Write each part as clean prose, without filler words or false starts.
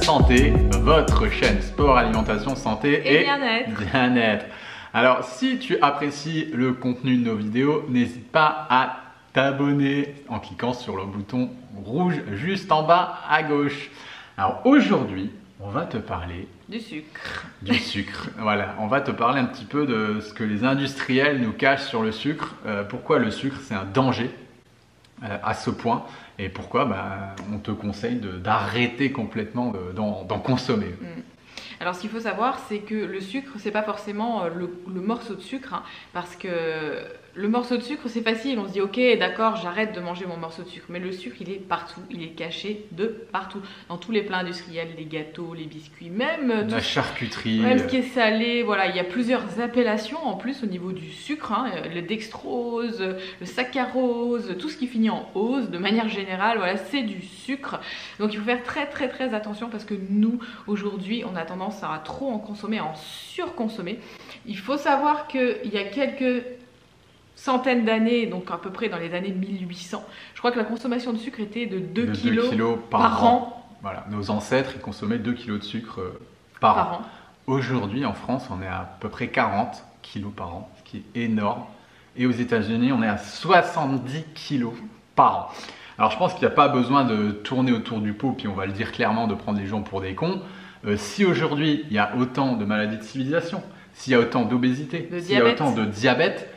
Santé, votre chaîne sport, alimentation, santé et bien-être. Alors, si tu apprécies le contenu de nos vidéos, n'hésite pas à t'abonner en cliquant sur le bouton rouge juste en bas à gauche. Alors aujourd'hui, on va te parler du sucre. Du sucre, voilà. On va te parler un petit peu de ce que les industriels nous cachent sur le sucre. Pourquoi le sucre, c'est un danger à ce point et pourquoi on te conseille d'arrêter complètement d'en consommer. Alors ce qu'il faut savoir, c'est que le sucre, c'est pas forcément le morceau de sucre, hein, parce que le morceau de sucre, c'est facile, on se dit ok, d'accord, j'arrête de manger mon morceau de sucre, mais le sucre, il est partout, il est caché de partout, dans tous les plats industriels, les gâteaux, les biscuits, même la charcuterie, même ce qui est salé, voilà, il y a plusieurs appellations en plus au niveau du sucre, hein, le dextrose, le saccharose, tout ce qui finit en ose, de manière générale, voilà, c'est du sucre. Donc il faut faire très attention parce que nous, aujourd'hui, on a tendance à trop en consommer, à en surconsommer. Il faut savoir qu'il y a quelques centaines d'années, donc à peu près dans les années 1800, je crois que la consommation de sucre était de 2 kilos par an. Voilà, nos ancêtres, ils consommaient 2 kilos de sucre par an. Aujourd'hui, en France, on est à peu près 40 kilos par an, ce qui est énorme. Et aux États-Unis, on est à 70 kilos par an. Alors, je pense qu'il n'y a pas besoin de tourner autour du pot, puis on va le dire clairement, de prendre les gens pour des cons. Si aujourd'hui, il y a autant de maladies de civilisation, s'il y a autant d'obésité, s'il y a autant de diabète,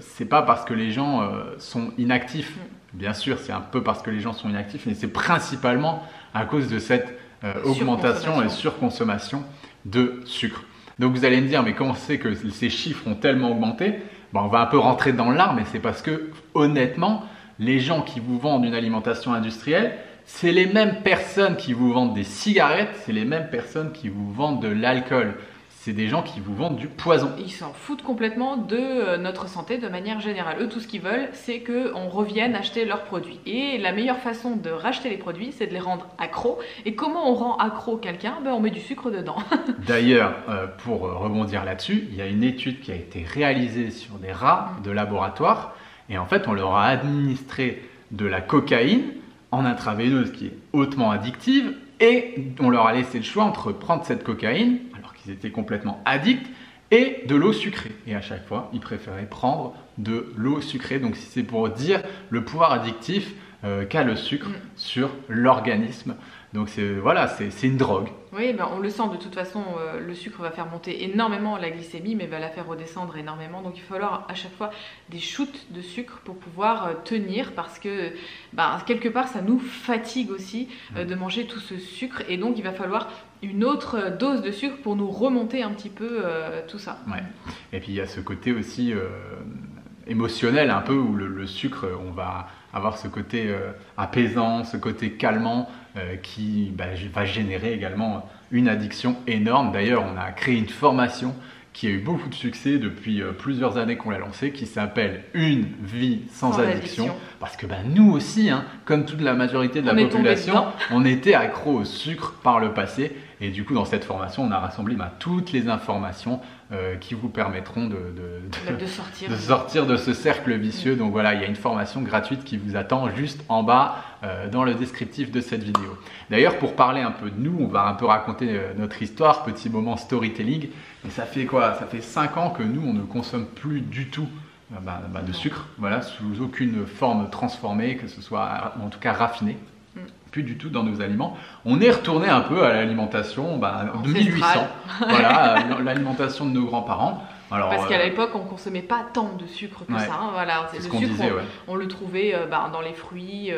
c'est pas parce que les gens sont inactifs. Bien sûr, c'est un peu parce que les gens sont inactifs, mais c'est principalement à cause de cette augmentation et surconsommation de sucre. Donc vous allez me dire, mais comment c'est que ces chiffres ont tellement augmenté? On va un peu rentrer dans l'art, mais c'est parce que honnêtement, les gens qui vous vendent une alimentation industrielle, c'est les mêmes personnes qui vous vendent des cigarettes, c'est les mêmes personnes qui vous vendent de l'alcool. C'est des gens qui vous vendent du poison. Ils s'en foutent complètement de notre santé de manière générale. Eux, tout ce qu'ils veulent, c'est qu'on revienne acheter leurs produits. Et la meilleure façon de racheter les produits, c'est de les rendre accros. Et comment on rend accro quelqu'un? On met du sucre dedans. D'ailleurs, pour rebondir là-dessus, il y a une étude qui a été réalisée sur des rats de laboratoire. Et en fait, on leur a administré de la cocaïne en intraveineuse qui est hautement addictive. Et on leur a laissé le choix entre prendre cette cocaïne, alors qu'ils étaient complètement addicts, et de l'eau sucrée. Et à chaque fois, ils préféraient prendre de l'eau sucrée. Donc c'est pour dire le pouvoir addictif qu'a le sucre sur l'organisme. Donc c'est une drogue. Oui, on le sent de toute façon, le sucre va faire monter énormément la glycémie, mais va la faire redescendre énormément. Donc il va falloir à chaque fois des shoots de sucre pour pouvoir tenir, parce que quelque part ça nous fatigue aussi de manger tout ce sucre, et donc il va falloir une autre dose de sucre pour nous remonter un petit peu tout ça. Ouais. Et puis il y a ce côté aussi émotionnel un peu où le sucre, on va avoir ce côté apaisant, ce côté calmant qui va générer également une addiction énorme. D'ailleurs, on a créé une formation qui a eu beaucoup de succès depuis plusieurs années qu'on l'a lancée, qui s'appelle Une vie sans addiction. Parce que nous aussi, hein, comme toute la majorité de la population, on était accro au sucre par le passé. Et du coup, dans cette formation, on a rassemblé toutes les informations qui vous permettront de sortir de ce cercle vicieux. Donc voilà, il y a une formation gratuite qui vous attend juste en bas dans le descriptif de cette vidéo. D'ailleurs, pour parler un peu de nous, on va un peu raconter notre histoire, petit moment storytelling. Et ça fait quoi? Ça fait 5 ans que nous, on ne consomme plus du tout de sucre, voilà, sous aucune forme transformée, que ce soit en tout cas raffinée. Plus du tout dans nos aliments. On est retourné un peu à l'alimentation de 1800, voilà, l'alimentation de nos grands-parents. Alors, parce qu'à l'époque, on ne consommait pas tant de sucre que ça. Hein, voilà. C'est le ce qu'on sucre, disait, on le trouvait dans les fruits,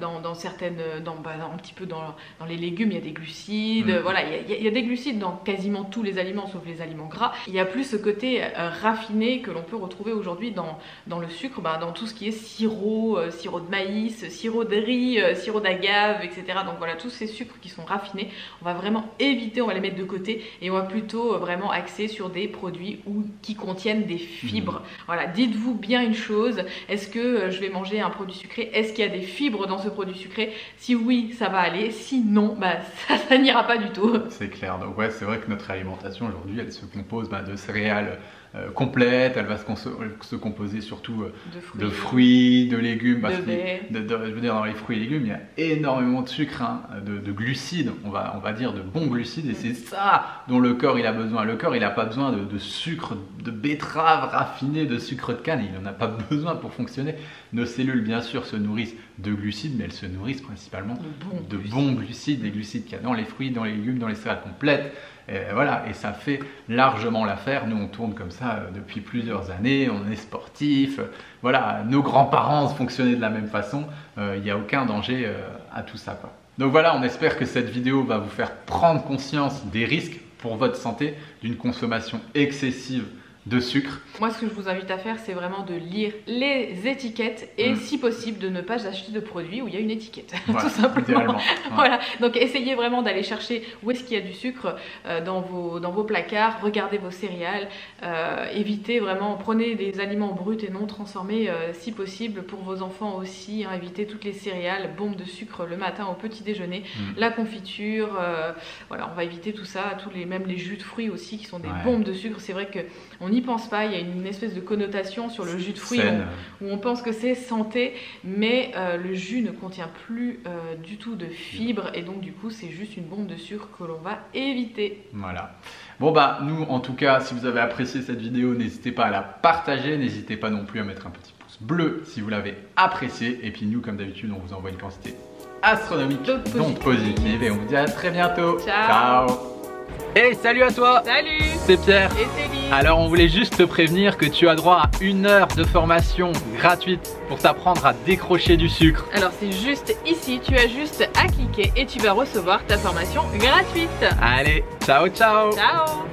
dans certaines, un petit peu dans les légumes, il y a des glucides. Voilà, il y a des glucides dans quasiment tous les aliments, sauf les aliments gras. Il y a plus ce côté raffiné que l'on peut retrouver aujourd'hui dans le sucre, dans tout ce qui est sirop, sirop de maïs, sirop de riz, sirop d'agave, etc. Donc voilà, tous ces sucres qui sont raffinés, on va vraiment éviter, on va les mettre de côté et on va plutôt vraiment axer sur des produits qui contiennent des fibres. Voilà, dites-vous bien une chose, est-ce que je vais manger un produit sucré? Est-ce qu'il y a des fibres dans ce produit sucré? Si oui, ça va aller, si non, ça n'ira pas du tout. C'est clair, donc ouais, c'est vrai que notre alimentation aujourd'hui, elle se compose de céréales complète, elle va se composer surtout de fruits, de légumes, parce de baies. je veux dire, dans les fruits et légumes, il y a énormément de sucre, hein, de glucides, on va dire de bons glucides, et c'est ça dont le corps il a besoin. Le corps il n'a pas besoin de sucre de betterave raffiné, de sucre de canne, il n'en a pas besoin pour fonctionner. Nos cellules bien sûr se nourrissent de glucides, mais elles se nourrissent principalement de bons glucides, des glucides qu'il y a dans les fruits, dans les légumes, dans les céréales complètes. Voilà, et ça fait largement l'affaire. Nous on tourne comme ça depuis plusieurs années, on est sportif, voilà, nos grands-parents fonctionnaient de la même façon, il n'y a aucun danger à tout ça, quoi. Donc voilà, on espère que cette vidéo va vous faire prendre conscience des risques pour votre santé d'une consommation excessive de sucre. Moi, ce que je vous invite à faire, c'est vraiment de lire les étiquettes et si possible de ne pas acheter de produits où il y a une étiquette, Voilà, tout simplement. Ouais. Voilà, donc essayez vraiment d'aller chercher où est-ce qu'il y a du sucre dans vos placards, regardez vos céréales, évitez vraiment, prenez des aliments bruts et non transformés si possible pour vos enfants aussi, hein, évitez toutes les céréales, bombes de sucre le matin au petit déjeuner, la confiture, voilà, on va éviter tout ça, même les jus de fruits aussi qui sont des bombes de sucre. C'est vrai que on n'y pense pas, il y a une espèce de connotation sur le jus de fruits où on pense que c'est santé, mais le jus ne contient plus du tout de fibres et donc du coup c'est juste une bombe de sucre que l'on va éviter. Voilà. Bon bah nous en tout cas, si vous avez apprécié cette vidéo, n'hésitez pas à la partager, n'hésitez pas non plus à mettre un petit pouce bleu si vous l'avez apprécié, et puis nous comme d'habitude on vous envoie une quantité astronomique d'ondes positives et on vous dit à très bientôt. Ciao. Hey, salut à toi. Salut. C'est Pierre. Et Céline. Alors on voulait juste te prévenir que tu as droit à 1 heure de formation gratuite pour t'apprendre à décrocher du sucre. Alors c'est juste ici, tu as juste à cliquer et tu vas recevoir ta formation gratuite. Allez, ciao ciao. Ciao.